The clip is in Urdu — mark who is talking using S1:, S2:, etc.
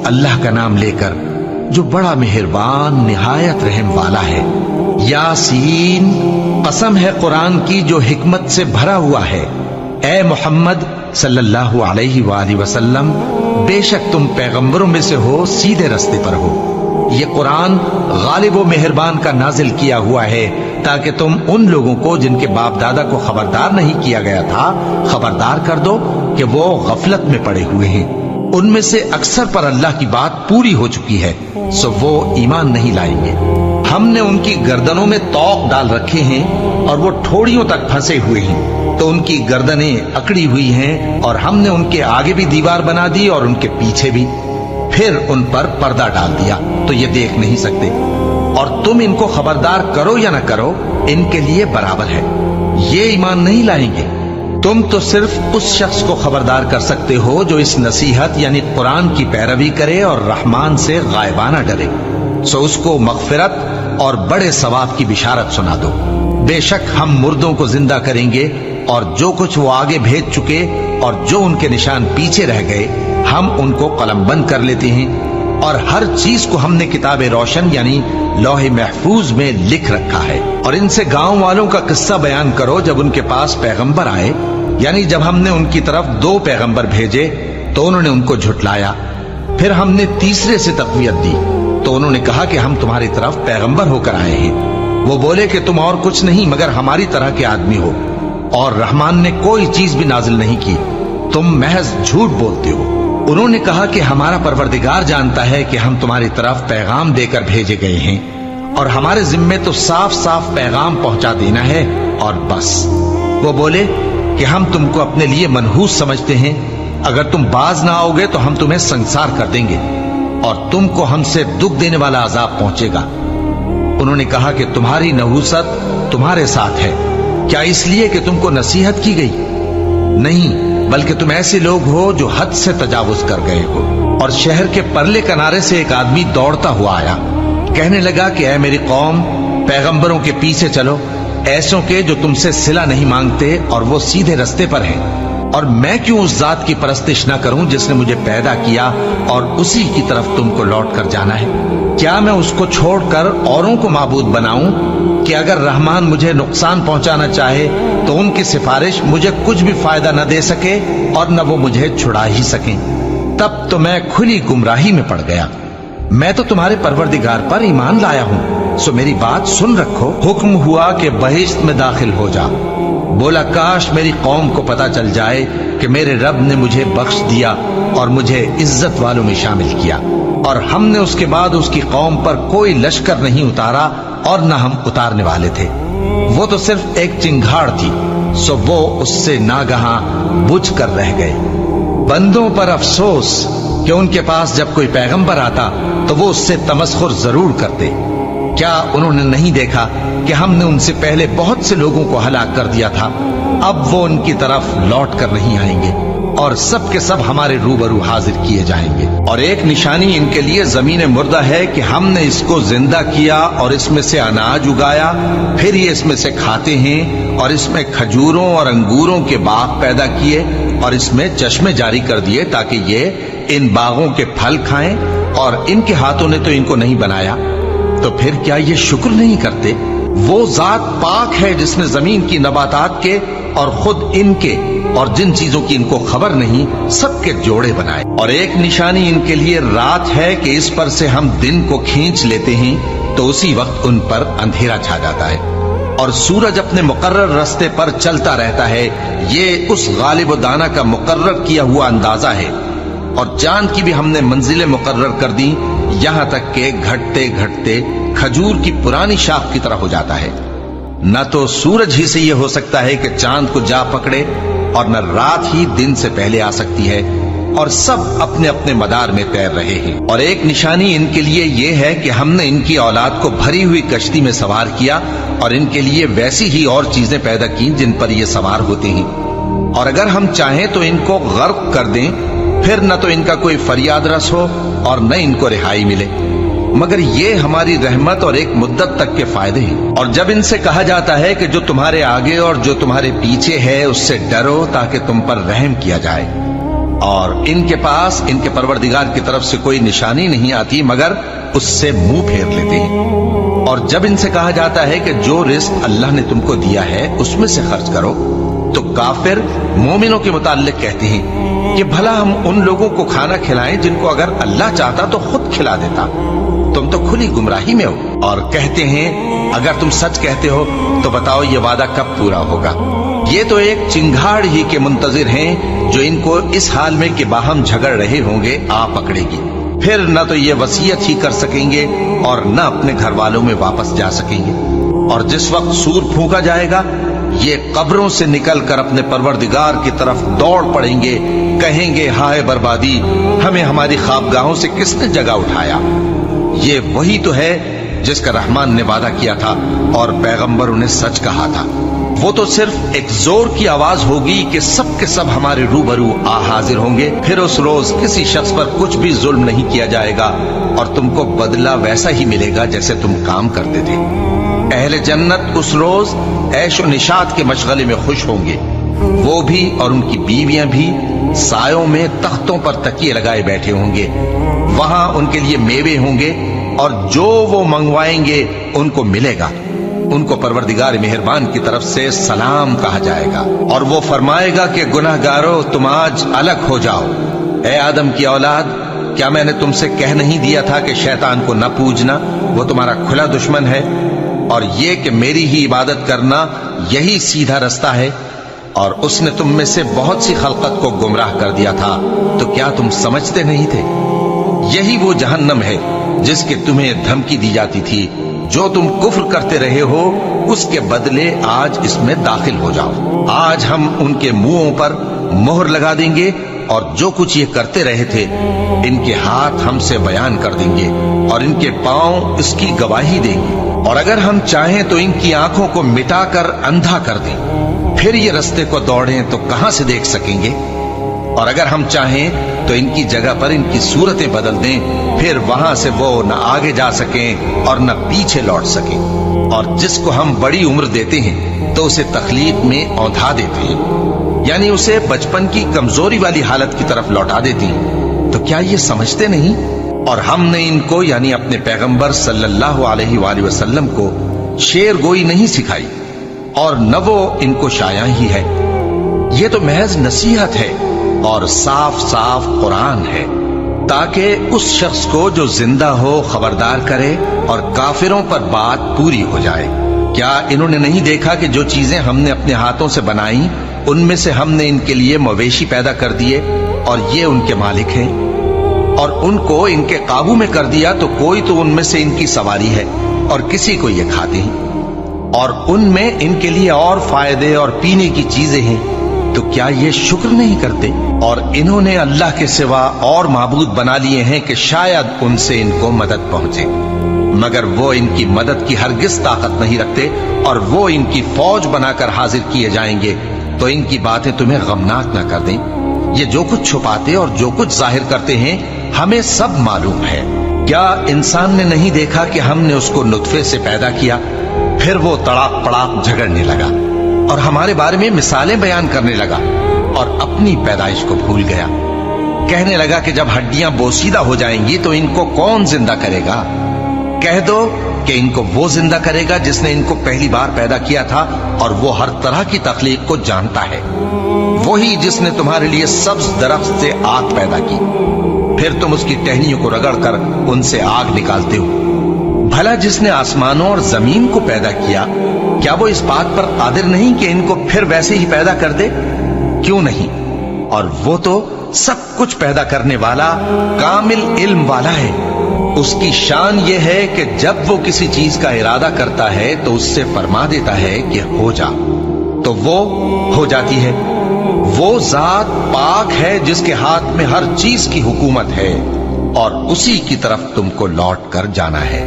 S1: اللہ کا نام لے کر جو بڑا مہربان نہایت رحم والا ہے۔ یاسین، قسم ہے قرآن کی جو حکمت سے بھرا ہوا ہے۔ اے محمد صلی اللہ علیہ وآلہ وسلم، بے شک تم پیغمبروں میں سے ہو، سیدھے رستے پر ہو۔ یہ قرآن غالب و مہربان کا نازل کیا ہوا ہے تاکہ تم ان لوگوں کو جن کے باپ دادا کو خبردار نہیں کیا گیا تھا خبردار کر دو کہ وہ غفلت میں پڑے ہوئے ہیں۔ ان میں سے اکثر پر اللہ کی بات پوری ہو چکی ہے، سو وہ ایمان نہیں لائیں گے۔ ہم نے ان کی گردنوں میں طوق ڈال رکھے ہیں اور وہ ٹھوڑیوں تک پھنسے ہوئے ہیں، تو ان کی گردنیں اکڑی ہوئی ہیں، اور ہم نے ان کے آگے بھی دیوار بنا دی اور ان کے پیچھے بھی، پھر ان پر پردہ ڈال دیا تو یہ دیکھ نہیں سکتے۔ اور تم ان کو خبردار کرو یا نہ کرو، ان کے لیے برابر ہے، یہ ایمان نہیں لائیں گے۔ تم تو صرف اس شخص کو خبردار کر سکتے ہو جو اس نصیحت یعنی قرآن کی پیروی کرے اور رحمان سے غائبانہ ڈرے، سو اس کو مغفرت اور بڑے ثواب کی بشارت سنا دو۔ بے شک ہم مردوں کو زندہ کریں گے، اور جو کچھ وہ آگے بھیج چکے اور جو ان کے نشان پیچھے رہ گئے ہم ان کو قلم بند کر لیتے ہیں، اور ہر چیز کو ہم نے کتاب روشن یعنی لوح محفوظ میں لکھ رکھا ہے۔ اور ان سے گاؤں والوں کا قصہ بیان کرو جب ان کے پاس پیغمبر آئے، یعنی جب ہم نے ان کی طرف 2 پیغمبر بھیجے تو انہوں نے ان کو جھٹلایا، پھر ہم نے تیسرے سے تقویت دی تو انہوں نے کہا کہ ہم تمہاری طرف پیغمبر ہو کر آئے ہیں۔ وہ بولے کہ تم اور کچھ نہیں مگر ہماری طرح کے آدمی ہو، اور رحمان نے کوئی چیز بھی نازل نہیں کی، تم محض جھوٹ بولتے ہو۔ انہوں نے کہا کہ ہمارا پروردگار جانتا ہے کہ ہم تمہاری طرف پیغام دے کر بھیجے گئے ہیں، اور ہمارے ذمے تو صاف صاف پیغام پہنچا دینا ہے اور بس۔ وہ بولے کہ ہم تم کو اپنے لیے منحوس سمجھتے ہیں، اگر تم باز نہ آؤ گے تو ہم تمہیں سنسار کر دیں گے اور تم کو ہم سے دکھ دینے والا عذاب پہنچے گا۔ انہوں نے کہا کہ تمہاری نحوست تمہارے ساتھ ہے، کیا اس لیے کہ تم کو نصیحت کی گئی؟ نہیں، بلکہ تم ایسے لوگ ہو جو حد سے تجاوز کر گئے ہو۔ اور شہر کے پرلے کنارے سے ایک آدمی دوڑتا ہوا آیا، کہنے لگا کہ اے میری قوم، پیغمبروں کے پیچھے چلو، ایسوں کے جو تم سے صلہ نہیں مانگتے اور وہ سیدھے رستے پر ہیں۔ اور میں کیوں اس ذات کی پرستش نہ کروں جس نے مجھے پیدا کیا اور اسی کی طرف تم کو لوٹ کر جانا ہے؟ کیا میں اس کو چھوڑ کر اوروں کو معبود بناؤں کہ اگر رحمان مجھے نقصان پہنچانا چاہے تو ان کی سفارش مجھے کچھ بھی فائدہ نہ دے سکے اور نہ وہ مجھے چھڑا ہی سکیں؟ تب تو میں کھلی گمراہی میں پڑ گیا۔ میں تو تمہارے پروردگار پر ایمان لایا ہوں، سو میری بات سن رکھو۔ حکم ہوا کہ بہشت میں داخل ہو جا۔ بولا کاش میری قوم کو پتا چل جائے کہ میرے رب نے مجھے بخش دیا اور مجھے عزت والوں میں شامل کیا، اور ہم نے اس کے بعد اس کی قوم پر کوئی لشکر نہیں اتارا اور نہ ہم اتارنے والے تھے۔ وہ تو صرف ایک چنگھاڑ تھی، سو وہ اس سے ناگہاں بجھ کر رہ گئے۔ بندوں پر افسوس کہ ان کے پاس جب کوئی پیغمبر آتا تو وہ اس سے تمسخر ضرور کرتے۔ کیا انہوں نے نہیں دیکھا کہ ہم نے ان سے پہلے بہت سے لوگوں کو ہلاک کر دیا تھا؟ اب وہ ان کی طرف لوٹ کر نہیں آئیں گے، اور سب کے سب ہمارے روبرو حاضر کیے جائیں گے۔ اور ایک نشانی ان کے لیے زمین مردہ ہے کہ ہم نے اس کو زندہ کیا اور اس میں سے اناج اگایا، پھر یہ اس میں سے کھاتے ہیں، اور اس میں کھجوروں اور انگوروں کے باغ پیدا کیے اور اس میں چشمے جاری کر دیے تاکہ یہ ان باغوں کے پھل کھائیں، اور ان کے ہاتھوں نے تو ان کو نہیں بنایا، تو پھر کیا یہ شکر نہیں کرتے؟ وہ ذات پاک ہے جس نے زمین کی نباتات کے اور خود ان کے اور جن چیزوں کی ان کو خبر نہیں سب کے جوڑے بنائے۔ اور ایک نشانی ان کے لیے رات ہے کہ اس پر سے ہم دن کو کھینچ لیتے ہیں تو اسی وقت ان پر اندھیرا چھا جاتا ہے، اور سورج اپنے مقرر راستے پر چلتا رہتا ہے۔ یہ اس غالب و دانا کا مقرر کیا ہوا اندازہ ہے۔ اور چاند کی بھی ہم نے منزلیں مقرر کر دی، یہاں تک کہ گھٹتے گھٹتے کھجور کی پرانی شاخ کی طرح ہو جاتا ہے۔ نہ تو سورج ہی سے یہ ہو سکتا ہے کہ چاند کو جا پکڑے، اور نہ رات ہی دن سے پہلے آ سکتی ہے، اور سب اپنے اپنے مدار میں تیر رہے ہیں۔ اور ایک نشانی ان کے لیے یہ ہے کہ ہم نے ان کی اولاد کو بھری ہوئی کشتی میں سوار کیا، اور ان کے لیے ویسی ہی اور چیزیں پیدا کی جن پر یہ سوار ہوتے ہیں، اور اگر ہم چاہیں تو ان کو غرق کر دیں، پھر نہ تو ان کا کوئی فریاد رس ہو اور نہ ان کو رہائی ملے، مگر یہ ہماری رحمت اور ایک مدت تک کے فائدے ہیں۔ اور جب ان سے کہا جاتا ہے کہ جو تمہارے آگے اور جو تمہارے پیچھے ہے اس سے ڈرو تاکہ تم پر رحم کیا جائے، اور ان کے پاس ان کے پروردگار کی طرف سے کوئی نشانی نہیں آتی مگر اس سے منہ پھیر لیتے ہیں۔ اور جب ان سے کہا جاتا ہے کہ جو رزق اللہ نے تم کو دیا ہے اس میں سے خرچ کرو، تو کافر مومنوں کے متعلق کہتے ہیں کہ بھلا ہم ان لوگوں کو کھانا کھلائیں جن کو اگر اللہ چاہتا تو خود کھلا دیتا، تم تو کھلی گمراہی میں ہو۔ اور کہتے ہیں اگر تم سچ کہتے ہو تو بتاؤ یہ وعدہ کب پورا ہوگا؟ یہ تو ایک چنگھاڑ ہی کے منتظر ہیں جو ان کو اس حال میں کہ باہم جھگڑ رہے ہوں گے آ پکڑے گی، پھر نہ تو یہ وصیت ہی کر سکیں گے اور نہ اپنے گھر والوں میں واپس جا سکیں گے۔ اور جس وقت سور پھونکا جائے گا یہ قبروں سے نکل کر اپنے پروردگار کی طرف دوڑ پڑیں گے، کہیں گے ہائے بربادی، ہمیں ہماری خوابگاہوں سے کس نے جگہ اٹھایا۔ یہ وہی تو ہے جس کا رحمان نے وعدہ کیا تھا اور پیغمبر انہیں سچ کہا تھا۔ وہ تو صرف ایک زور کی آواز ہوگی کہ سب کے سب ہمارے روبرو آ حاضر ہوں گے، پھر اس روز کسی شخص پر کچھ بھی ظلم نہیں کیا جائے گا اور تم کو بدلہ ویسا ہی ملے گا جیسے تم کام کرتے تھے۔ اہل جنت اس روز عیش و نشاط کے مشغلے میں خوش ہوں گے، وہ بھی اور ان کی بیویاں بھی سایوں میں تختوں پر تکیے لگائے بیٹھے ہوں گے، وہاں ان کے لیے میوے ہوں گے اور جو وہ منگوائیں گے ان کو ملے گا۔ ان کو پروردگار مہربان کی طرف سے سلام کہا جائے گا اور وہ فرمائے گا کہ گناہ گارو تم آج الگ ہو جاؤ۔ اے آدم کی اولاد، کیا میں نے تم سے کہہ نہیں دیا تھا کہ شیطان کو نہ پوجنا، وہ تمہارا کھلا دشمن ہے، اور یہ کہ میری ہی عبادت کرنا یہی سیدھا رستہ ہے، اور اس نے تم میں سے بہت سی خلقت کو گمراہ کر دیا تھا، تو کیا تم سمجھتے نہیں تھے؟ یہی وہ جہنم ہے جس کے تمہیں دھمکی دی جاتی تھی، جو تم کفر کرتے رہے ہو اس کے بدلے آج اس میں داخل ہو جاؤ۔ آج ہم ان کے منہوں پر مہر لگا دیں گے اور جو کچھ یہ کرتے رہے تھے ان کے ہاتھ ہم سے بیان کر دیں گے اور ان کے پاؤں اس کی گواہی دیں گے، اور اگر ہم چاہیں تو ان کی آنکھوں کو مٹا کر اندھا کر دیں، پھر یہ رستے کو دوڑیں تو کہاں سے دیکھ سکیں گے؟ اور اگر ہم چاہیں تو ان کی جگہ پر ان کی صورتیں بدل دیں، پھر وہاں سے وہ نہ آگے جا سکیں اور نہ پیچھے لوٹ سکیں۔ اور جس کو ہم بڑی عمر دیتے ہیں تو اسے تخلیق میں اوندھا دیتے ہیں، یعنی اسے بچپن کی کمزوری والی حالت کی طرف لوٹا دیتی ہیں۔ تو کیا یہ سمجھتے نہیں؟ اور ہم نے ان کو یعنی اپنے پیغمبر صلی اللہ علیہ وآلہ وسلم کو شعر گوئی نہیں سکھائی، اور نہ وہ ان کو شایع ہی ہے، یہ تو محض نصیحت ہے اور صاف صاف قرآن ہے، تاکہ اس شخص کو جو زندہ ہو خبردار کرے اور کافروں پر بات پوری ہو جائے۔ کیا انہوں نے نہیں دیکھا کہ جو چیزیں ہم نے اپنے ہاتھوں سے بنائیں ان میں سے ہم نے ان کے لیے مویشی پیدا کر دیے اور یہ ان کے مالک ہیں، اور ان کو ان کے قابو میں کر دیا تو کوئی تو ان میں سے ان کی سواری ہے اور کسی کو یہ کھاتے ہیں، اور ان میں ان کے لیے اور فائدے اور پینے کی چیزیں ہیں، تو کیا یہ شکر نہیں کرتے؟ اور انہوں نے اللہ کے سوا اور معبود بنا لیے ہیں کہ شاید ان سے ان کو مدد پہنچے، مگر وہ ان کی مدد کی ہرگز طاقت نہیں رکھتے، اور وہ ان کی فوج بنا کر حاضر کیے جائیں گے تو ان کی باتیں تمہیں غمناک نہ کر دیں۔ یہ جو کچھ چھپاتے اور جو کچھ ظاہر کرتے ہیں ہمیں سب معلوم ہے۔ کیا انسان نے نہیں دیکھا کہ ہم نے اس کو نطفے سے پیدا کیا، پھر وہ تڑاک پڑاک جھگڑنے لگا اور ہمارے بارے میں مثالیں بیان کرنے لگا اور اپنی پیدائش کو بھول گیا، کہنے لگا کہ جب ہڈیاں بوسیدہ ہو جائیں گی تو ان کو کون زندہ کرے گا؟ کہہ دو کہ ان کو وہ زندہ کرے گا جس نے ان کو پہلی بار پیدا کیا تھا، اور وہ ہر طرح کی تخلیق کو جانتا ہے، وہی جس نے تمہارے لیے سبز درخت سے آگ پیدا کی، پھر تم اس کی ٹہنیوں کو رگڑ کر ان سے آگ نکالتے ہو۔ بھلا جس نے آسمانوں اور زمین کو پیدا کیا، کیا وہ اس بات پر قادر نہیں کہ ان کو پھر ویسے ہی پیدا کر دے؟ کیوں نہیں؟ اور وہ تو سب کچھ پیدا کرنے والا کامل علم والا ہے۔ اس کی شان یہ ہے کہ جب وہ کسی چیز کا ارادہ کرتا ہے تو اس سے فرما دیتا ہے کہ ہو جا، تو وہ ہو جاتی ہے۔ وہ ذات پاک ہے جس کے ہاتھ میں ہر چیز کی حکومت ہے، اور اسی کی طرف تم کو لوٹ کر جانا ہے۔